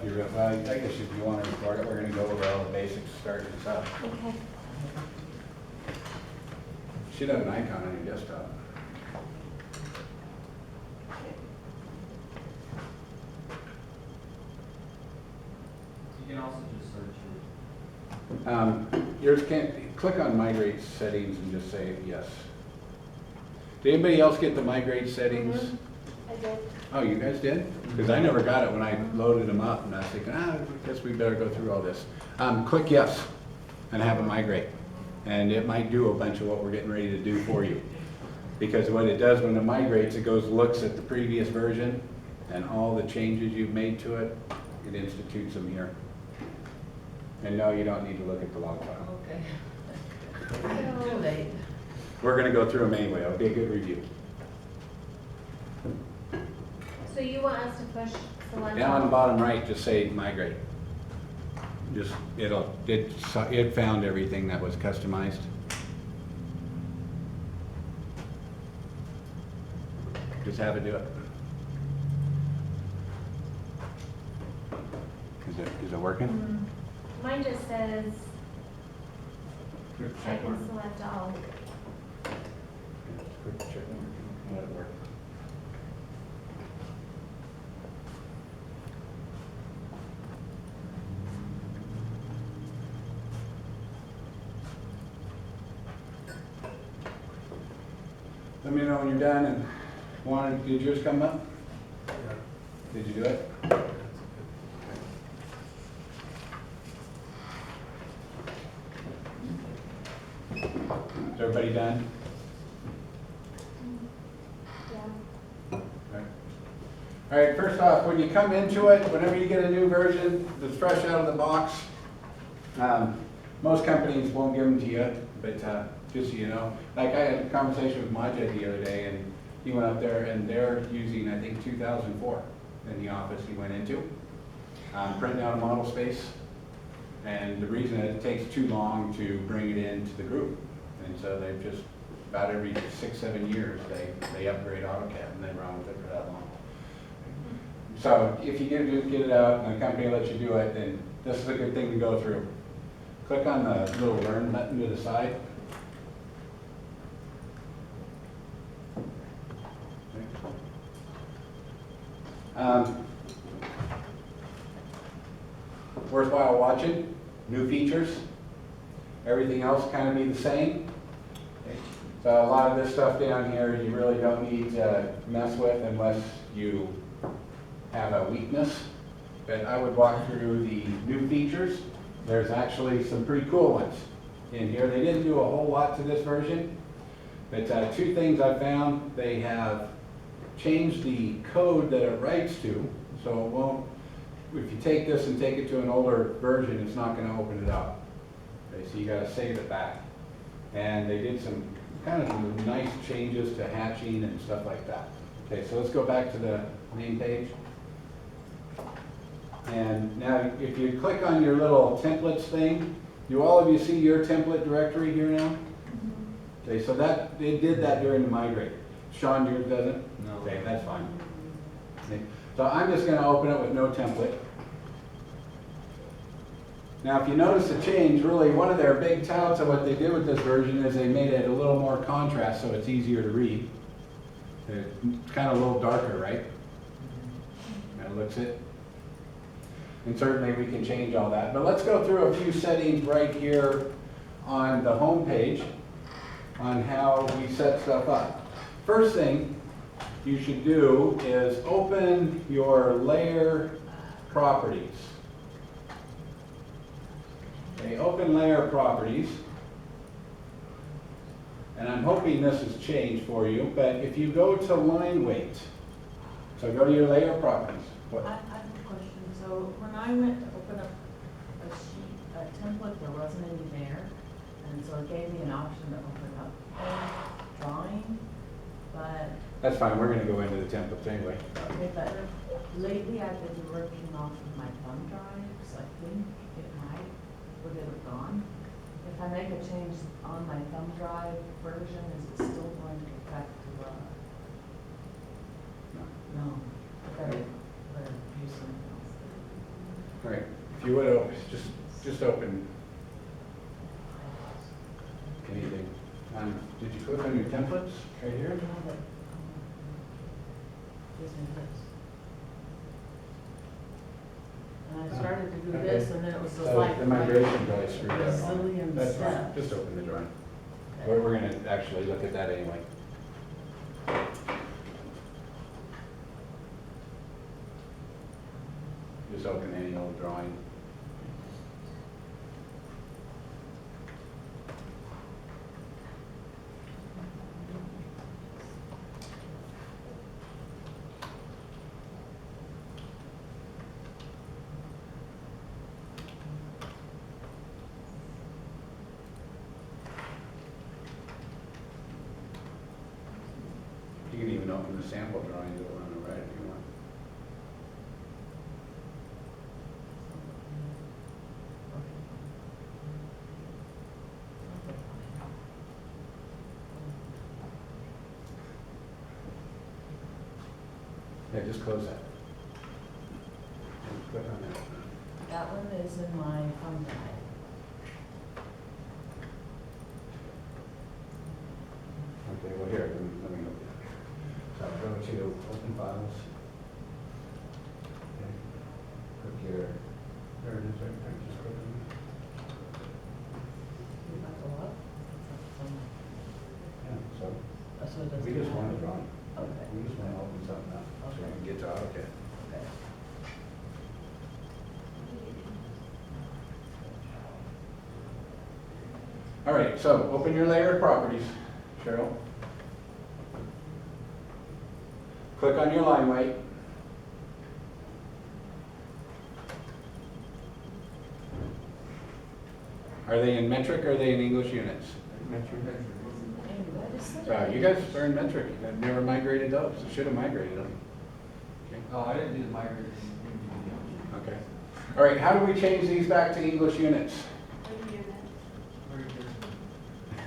If you, well, I guess if you want to record it, we're going to go over all the basics, starting this up. Okay. Should have an icon on your desktop. You can also just search it. Yours can't, click on migrate settings and just say yes. Did anybody else get the migrate settings? I did. Oh, you guys did? Because I never got it when I loaded them up, and I was thinking, I guess we better go through all this. Click yes, and have it migrate. And it might do a bunch of what we're getting ready to do for you. Because what it does when it migrates, it goes, looks at the previous version, and all the changes you've made to it, it institutes them here. And no, you don't need to look at the log file. Okay. Too late. We're gonna go through them anyway, it'll be a good review. So you want us to push select? Down on the bottom right, just say migrate. Just, it found everything that was customized. Just have it do it. Is it working? Mine just says I Check mark. can select all. Quick check mark. Let it work. Let me know when you're done and did yours come up? Did you do it? Is everybody done? Yeah. Okay. All right, first off, when you come into it, whenever you get a new version that's fresh out of the box, most companies won't give them to you, but just so you know. Like I had a conversation with Majid the other day, and he went up there, and they're using, I think, 2004 in the office he went into, printing out a model space. And the reason is it takes too long to bring it into the group. And so they've just, about every 6-7 years, they upgrade AutoCAD, and they run with it for that long. So if you get it out and the company lets you do it, then this is a good thing to go through. Click on the little learn button to the side. Worthwhile watching, new features. Everything else kind of be the same. Okay. So a lot of this stuff down here you really don't need to mess with unless you have a weakness. But I would walk through the new features. There's actually some pretty cool ones in here. They didn't do a whole lot to this version, but two things I found. They have changed the code that it writes to, so it won't, if you take this and take it to an older version, it's not going to open it up. Okay, so you got to save it back. And they did some kind of nice changes to hatching and stuff like that. Okay, so let's go back to the main page. And now if you click on your little templates thing, do all of you see your template directory here now? Okay, so that, it did that during the migrate. Sean, yours doesn't? No. Okay, that's fine. Okay, so I'm just going to open it with no template. Now if you notice the change, really one of their big touts of what they did with this version is they made it a little more contrast so it's easier to read. It's kind of a little darker, right? That looks it. And certainly we can change all that. But let's go through a few settings right here on the home page on how we set stuff up. First thing you should do is open your layer properties. Okay, open layer properties. And I'm hoping this has changed for you, but if you go to line weight, so go to your layer properties. What? I have a question. So when I went to open up a template, there wasn't any there. And so it gave me an option to open up a drawing, but, That's fine, we're going to go into the templates anyway. okay, but lately I've been working off of my thumb drive, so I think it might, would it have gone? If I make a change on my thumb drive version, is it still going to affect the, no, better use something else. All right, if you would, just open anything. Did you click on your templates right here? And I started to do Okay. this, and then it was just So like. the migration probably screwed up. Bazillion That's fine, steps. just open the drawing. Okay. We're gonna actually look at that anyway. Just open any old drawing. You can even open the sample drawings that were on the right if you want. Yeah, just close that. Click on that. That one is in my thumb drive. Okay, well here, let me open it. So I'll go to open files. Okay. Click here. There it is right there, just click on it. Did that go up? It's up somewhere. Yeah, so Oh, so it doesn't we just want to have- draw. Okay. We just want to open something up so we can get to AutoCAD. Okay. All right, so open your layer of properties, Cheryl. Click on your line weight. Are they in metric or are they in English units? And what is that? So you guys are in metric. I've never migrated those. I should have migrated them. Okay. Oh, I didn't do the migration. Okay. All right, how do we change these back to English units?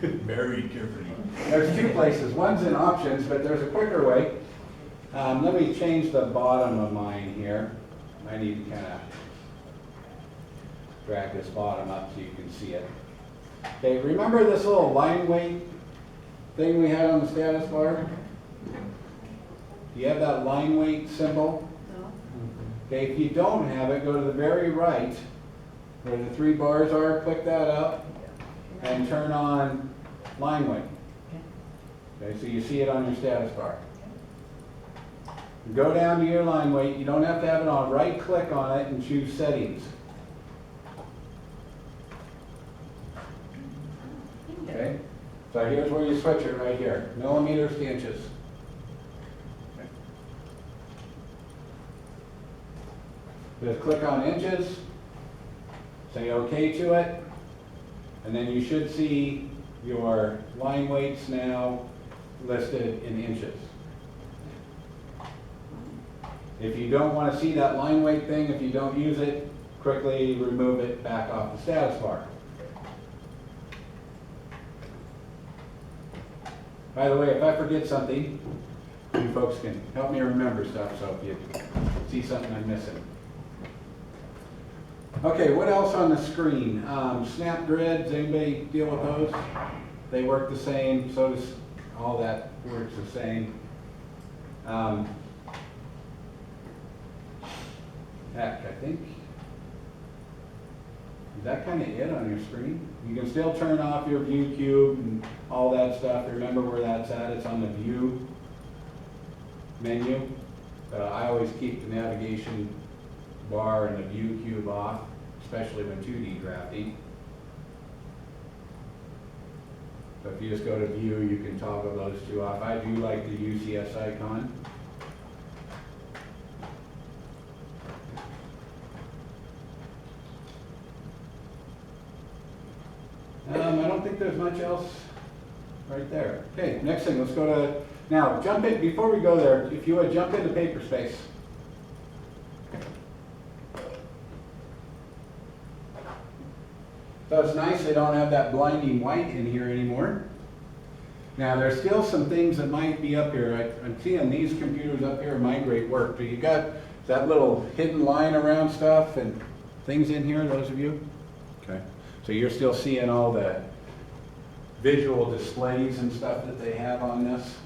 Very different. There's two places. One's in options, but there's a quicker way. Let me change the bottom of mine here. I need to kind of drag this bottom up so you can see it. Okay, remember this little line weight thing we had on the status bar? Do you have that line weight symbol? No? Okay, if you don't have it, go to the very right, where the three bars are, click that up, and turn on line weight. Okay, so you see it on your status bar. Go down to your line weight, you don't have to have it on, right click on it and choose settings. Okay, so here's where you switch it right here, millimeters to inches. Okay. Just click on inches, say OK to it, and then you should see your line weights now listed in inches. If you don't want to see that line weight thing, if you don't use it, quickly remove it back off the status bar. By the way, if I forget something, you folks can help me remember stuff, so if you see something I'm missing. Okay, what else on the screen? Snap grids, anybody deal with those? They work the same, so does all that works the same. Heck, I think, is that kind of it on your screen? You can still turn off your view cube and all that stuff. Remember where that's at, it's on the view menu. I always keep the navigation bar and the view cube off, especially when 2D drafting. So if you just go to view, you can toggle those two off. I do like the UCS icon. I don't think there's much else right there. Okay, next thing, let's go to, now jump in, before we go there, if you would jump into Paperspace. So it's nice they don't have that blinding white in here anymore. Now there's still some things that might be up here. I'm seeing these computers up here migrate work, but you got that little hidden line around stuff, and things in here, those of you? Okay, so you're still seeing all the visual displays and stuff that they have on this?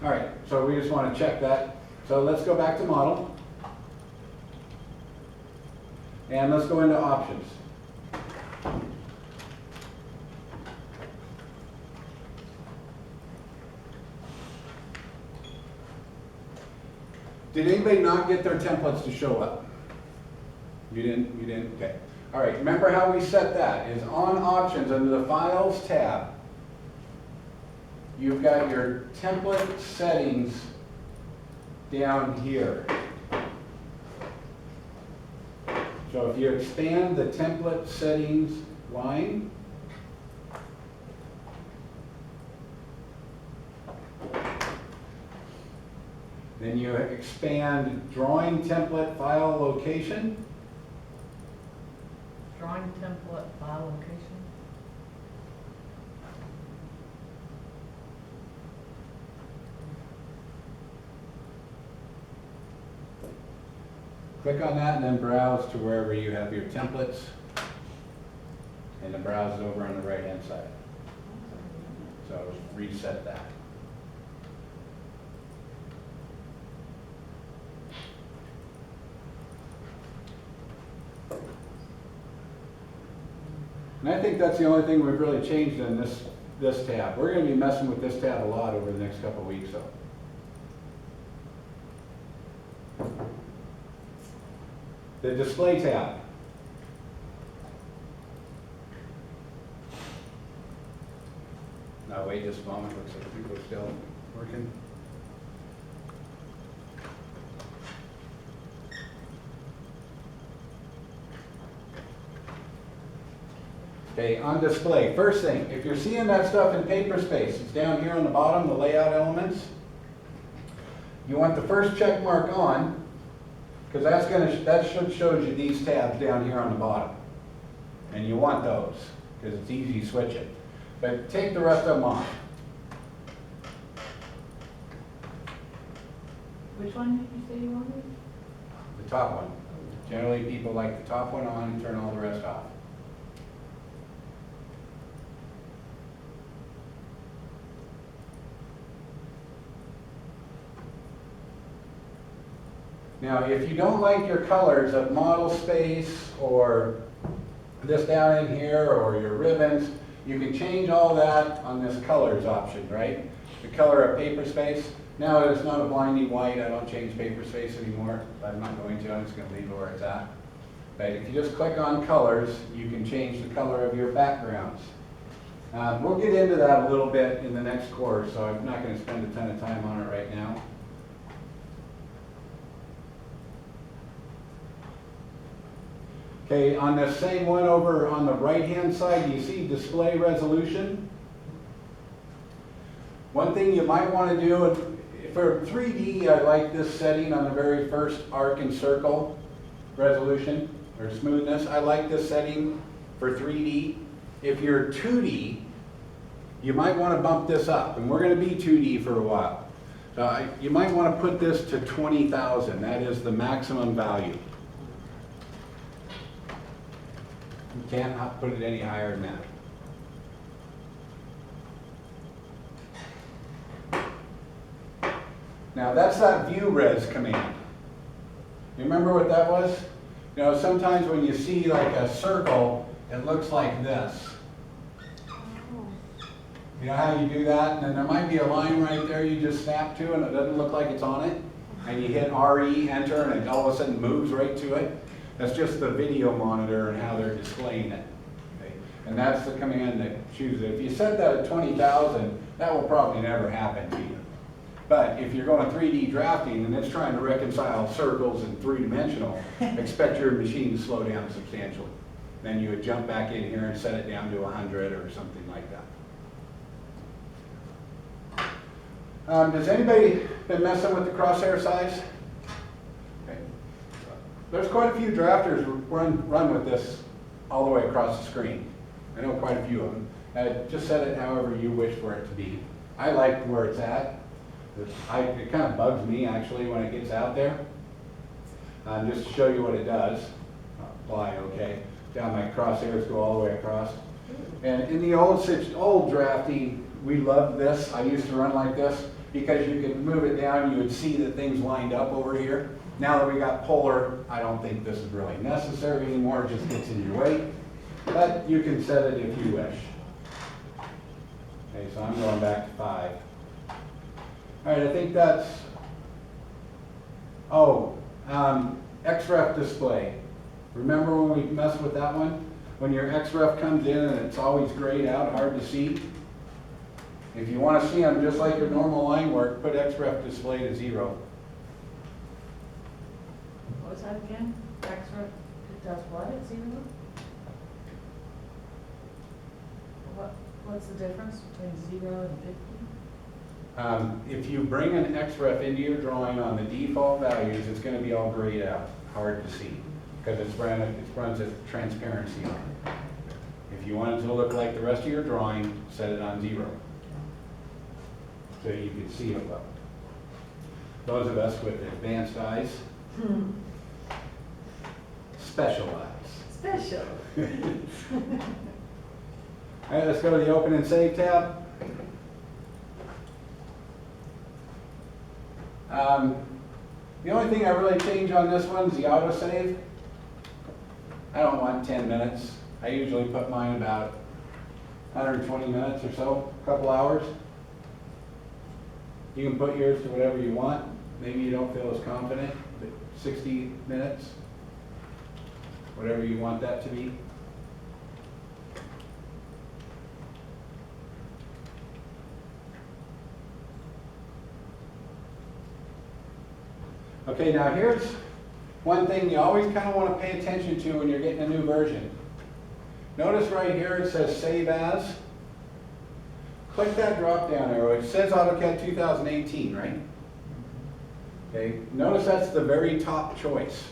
All right, so we just want to check that. So let's go back to model. And let's go into options. Did anybody not get their templates to show up? You didn't, okay. All right, remember how we set that, is on options under the files tab. You've got your template settings down here. So if you expand the template settings line, then you expand drawing template file location. Drawing template file location. Click on that and then browse to wherever you have your templates. And the browse is over on the right hand side. So reset that. And I think that's the only thing we've really changed in this tab. We're going to be messing with this tab a lot over the next couple of weeks, though. The display tab. Now wait just a moment, looks like people are still working. Okay, on display, first thing, if you're seeing that stuff in Paperspace, it's down here on the bottom, the layout elements. You want the first check mark on, because that shows you these tabs down here on the bottom. And you want those, because it's easy to switch it. But take the rest of them off. Which one did you say you wanted? The top one. Generally, people like the top one on and turn all the rest off. Now, if you don't like your colors of model space or this down in here or your ribbons, you can change all that on this colors option, right? The color of Paperspace. Now it's not a blinding white. I don't change Paperspace anymore. I'm not going to. I'm just going to leave it where it's at. But if you just click on colors, you can change the color of your backgrounds. We'll get into that a little bit in the next course, so I'm not going to spend a ton of time on it right now. Okay, on this same one over on the right-hand side, you see display resolution. One thing you might want to do, for 3D, I like this setting on the very first arc and circle resolution, or smoothness. I like this setting for 3D. If you're 2D, you might want to bump this up, and we're going to be 2D for a while. You might want to put this to 20,000. That is the maximum value. You can't put it any higher than that. Now that's that view res command. You remember what that was? You know, sometimes when you see like a circle, it looks like this. You know how you do that? And then there might be a line right there you just snap to and it doesn't look like it's on it. And you hit RE, enter, and it all of a sudden moves right to it. That's just the video monitor and how they're displaying it. Okay? And that's the command that chooses it. If you set that at 20,000, that will probably never happen to you. But if you're going 3D drafting and it's trying to reconcile circles and three-dimensional, expect your machine to slow down substantially. Then you would jump back in here and set it down to 100 or something like that. Does anybody been messing with the crosshair size? Okay. There's quite a few drafters run with this all the way across the screen. I know quite a few of them. Just set it however you wish for it to be. I like where it's at. It kind of bugs me actually when it gets out there. Just to show you what it does. lie, okay? Down my crosshairs go all the way across. And in the old drafting, we loved this. I used to run like this because you could move it down, you would see that things lined up over here. Now that we got polar, I don't think this is really necessary anymore, it just gets in your way. But you can set it if you wish. Okay, so I'm going back to 5. All right, I think that's, XREF display. Remember when we messed with that one? When your XREF comes in and it's always grayed out, hard to see. If you want to see them just like your normal line work, put XREF display to 0. What was that again? Extra, it does what at 0? What's the difference between 0 and 50? If you bring an XREF into your drawing on the default values, it's going to be all grayed out, hard to see, because it runs a transparency on it. If you want it to look like the rest of your drawing, set it on 0, so you can see it well. Those of us with advanced eyes, special eyes. Special. All right, let's go to the Open and Save tab. The only thing I really change on this one is the autosave. I don't want 10 minutes. I usually put mine about 120 minutes or so, a couple hours. You can put yours to whatever you want. Maybe you don't feel as confident, but 60 minutes, whatever you want that to be. Okay, now here's one thing you always kind of want to pay attention to when you're getting a new version. Notice right here it says Save As. Click that drop down arrow. It says AutoCAD 2018, right? Okay, notice that's the very top choice.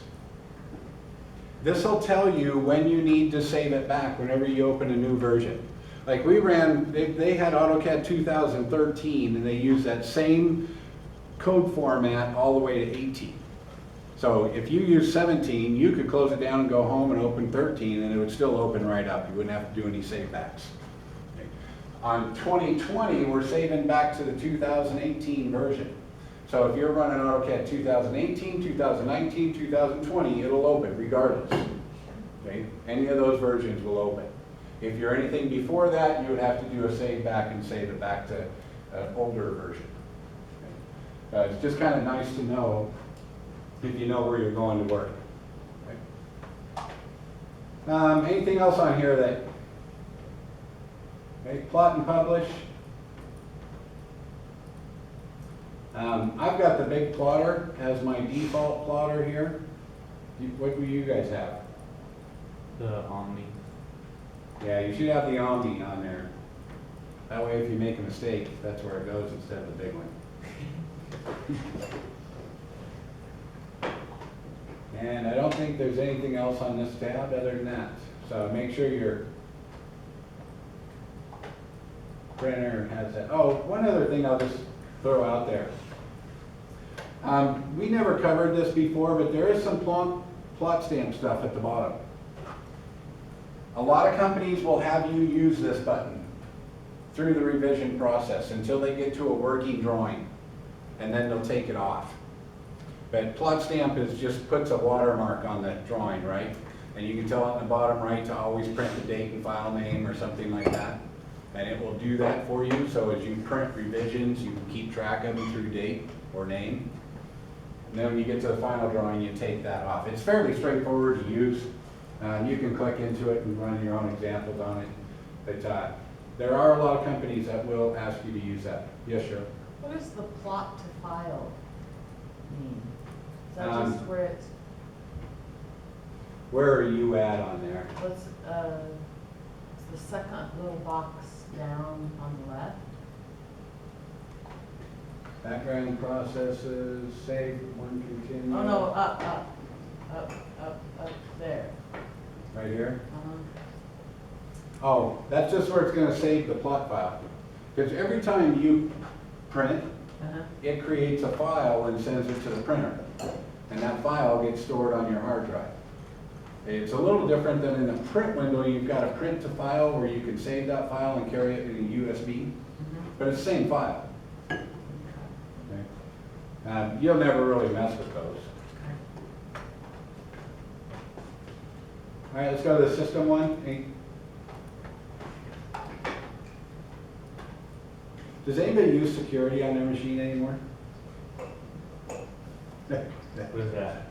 This will tell you when you need to save it back whenever you open a new version. Like we ran, they had AutoCAD 2013 and they used that same code format all the way to 18. So if you use 17, you could close it down and go home and open 13 and it would still open right up. You wouldn't have to do any save backs. Okay. On 2020, we're saving back to the 2018 version. So if you're running AutoCAD 2018, 2019, 2020, it'll open regardless. Okay? Any of those versions will open. If you're anything before that, you would have to do a save back and save it back to an older version. It's just kind of nice to know if you know where you're going to work. Okay. Anything else on here that, okay, plot and publish. I've got the big plotter as my default plotter here. What do you guys have? The Omni. Yeah, you should have the Omni on there. That way if you make a mistake, that's where it goes instead of the big one. And I don't think there's anything else on this tab other than that. So make sure your printer has that. Oh, one other thing I'll just throw out there. We never covered this before, but there is some plot stamp stuff at the bottom. A lot of companies will have you use this button through the revision process until they get to a working drawing, and then they'll take it off. But plot stamp is just puts a watermark on the drawing, right? And you can tell it in the bottom right to always print the date and file name or something like that. And it will do that for you, so as you print revisions, you can keep track of them through date or name. And then when you get to the final drawing, you take that off. It's fairly straightforward to use. You can click into it and run your own examples on it. But there are a lot of companies that will ask you to use that. Yes, sure. What does the plot to file mean? Is that just where it's, Where are you at on there? what's, it's the second little box down on the left? Background processes, save, one continue. Oh, no, up there. Right here? Uh-huh. Oh, that's just where it's gonna save the plot file. Because every time you print, Uh-huh. it creates a file and sends it to the printer. And that file gets stored on your hard drive. It's a little different than in the print window. You've got a print to file where you can save that file and carry it in a USB, but it's the same file. Okay. You'll never really mess with those. All right, let's go to the system one. Hey. Does anybody use security on their machine anymore? What is that?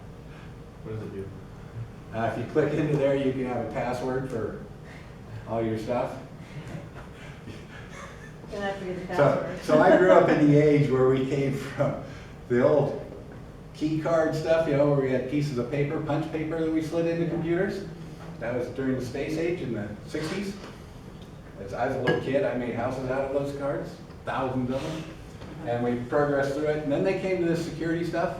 What does it do? If you click into there, you can have a password for all your stuff. Then I forget the So, password. so I grew up in the age where we came from the old key card stuff, you know, where we had pieces of paper, punch paper that we slid into computers. That was during the space age in the 60s. As I was a little kid, I made houses out of those cards, thousands of them. And we progressed through it. And then they came to this security stuff.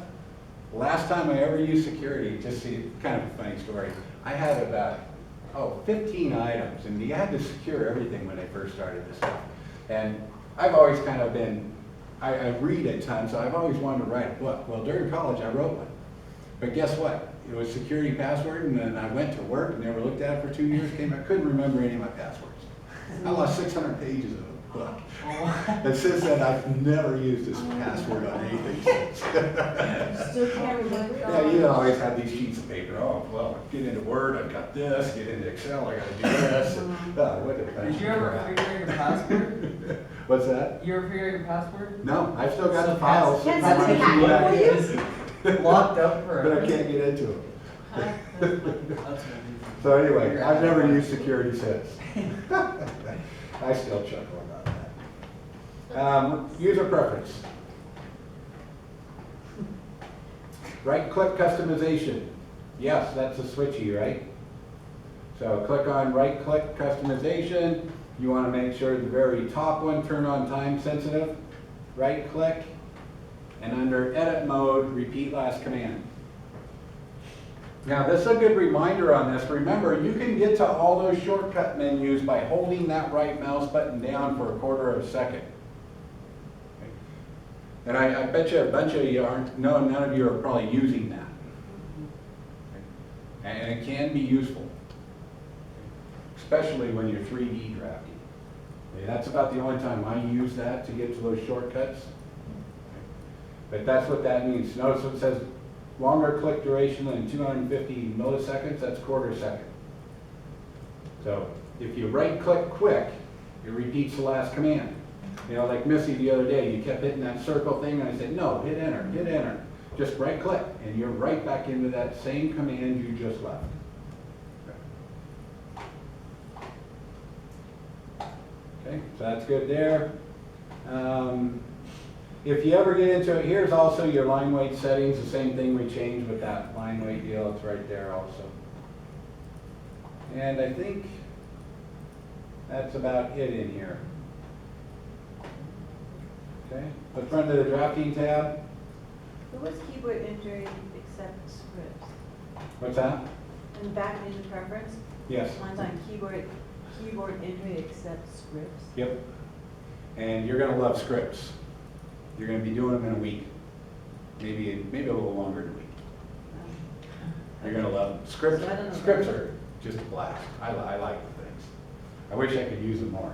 Last time I ever used security, just see, kind of a funny story. I had about, 15 items, and you had to secure everything when I first started this stuff. And I've always kind of been, I read a ton, so I've always wanted to write a book. Well, during college, I wrote one. But guess what? It was security password, and then I went to work, and never looked at it for 2 years, I couldn't remember any of my passwords. I lost 600 pages of a book. And since then, I've never used this password on anything since. Still can't remember. Yeah, you always have these sheets of paper. Oh, well, get into Word, I've got this. Get into Excel, I gotta do this. What a bunch Did you of ever crap. figure your password? What's that? You ever figure your password? No, I've still got So the files. Can sitting on my somebody hack it computer, for you? Locked up for But I can't get into them. That's what So anyway, I've never used security since. I still chuckle about that. User preference. Right-click customization. Yes, that's a switchy, right? So click on right-click customization. You want to make sure the very top one, turn on time sensitive. Right-click, and under edit mode, repeat last command. Now, this is a good reminder on this. Remember, you can get to all those shortcut menus by holding that right mouse button down for a quarter of a second. And I bet you a bunch of you aren't, no, none of you are probably using that. And it can be useful, especially when you're 3D drafting. That's about the only time I use that to get to those shortcuts. But that's what that means. Notice what it says, longer click duration than 250 milliseconds, that's quarter second. So if you right click quick, it repeats the last command. You know, like Missy the other day, you kept hitting that circle thing, and I said, no, hit enter, hit enter. Just right click, and you're right back into that same command you just left. Okay, so that's good there. If you ever get into it, here's also your line weight settings, the same thing we changed with that line weight deal, it's right there also. And I think that's about it in here. Okay, the front of the drafting tab, Who was keyboard entry except scripts? what's that? In the back menu preference, Yes, mine's on keyboard entry except scripts. yep. And you're gonna love scripts. You're gonna be doing them in a week, maybe a little longer than a week. You're gonna love them. Scripts, So I don't know. scripts are just a blast. I like the things. I wish I could use them more.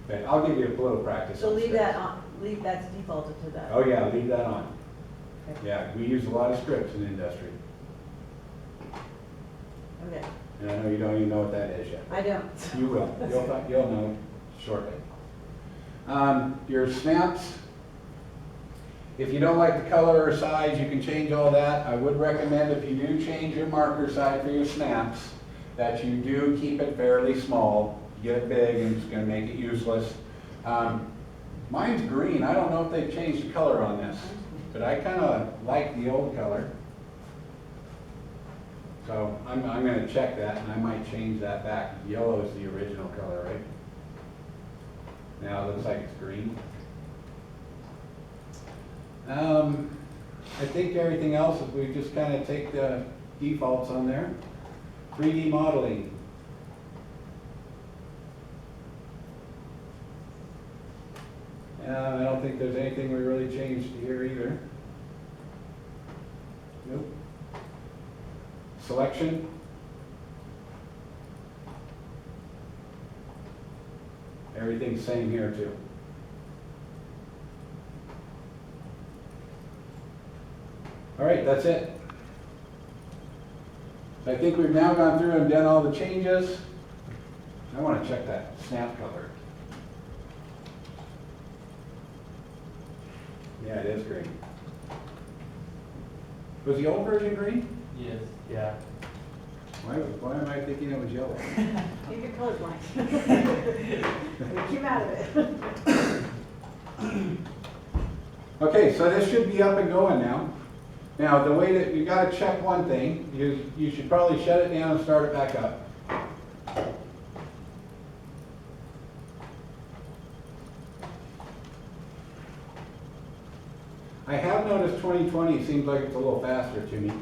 But I'll give you a little practice. So on leave scripts. that on, that's defaulted to that. Oh yeah, leave that on. Okay. Yeah, we use a lot of scripts in industry. Okay, And I know you don't even know what that is yet. I don't. You will. You'll know shortly. Your snaps. If you don't like the color or size, you can change all that. I would recommend if you do change your marker size for your snaps, that you do keep it fairly small. Get it big and it's going to make it useless. Mine's green. I don't know if they've changed the color on this, but I kind of like the old color. So I'm going to check that, and I might change that back. Yellow is the original color, right? Now it looks like it's green. I think everything else, if we just kind of take the defaults on there. 3D modeling. I don't think there's anything we really changed here either. Nope. selection. Everything's same here too. All right, that's it. So I think we've now gone through and done all the changes. I want to check that snap color. Yeah, it is green. Was the old version green? Yes. Yeah. Why am I thinking it was yellow? Maybe you're colorblind. We came out of it. Okay, so this should be up and going now. Now, the way that, you gotta check one thing, you should probably shut it down and start it back up. I have noticed 2020 seems like it's a little faster to me.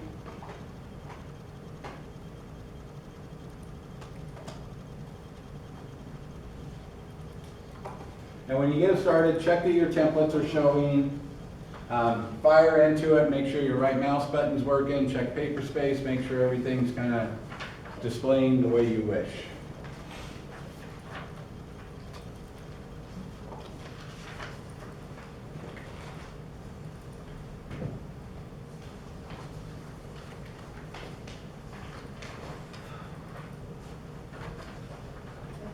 And when you get it started, check that your templates are showing. Fire into it, make sure your right mouse button's working, check paper space, make sure everything's kind of displaying the way you wish.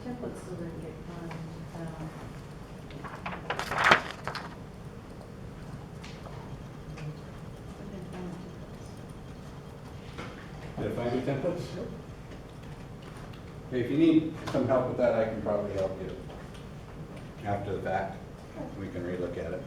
The templates still didn't get done. Did I find your templates? Okay, if you need some help with that, I can probably help you after the fact. We can relook at it.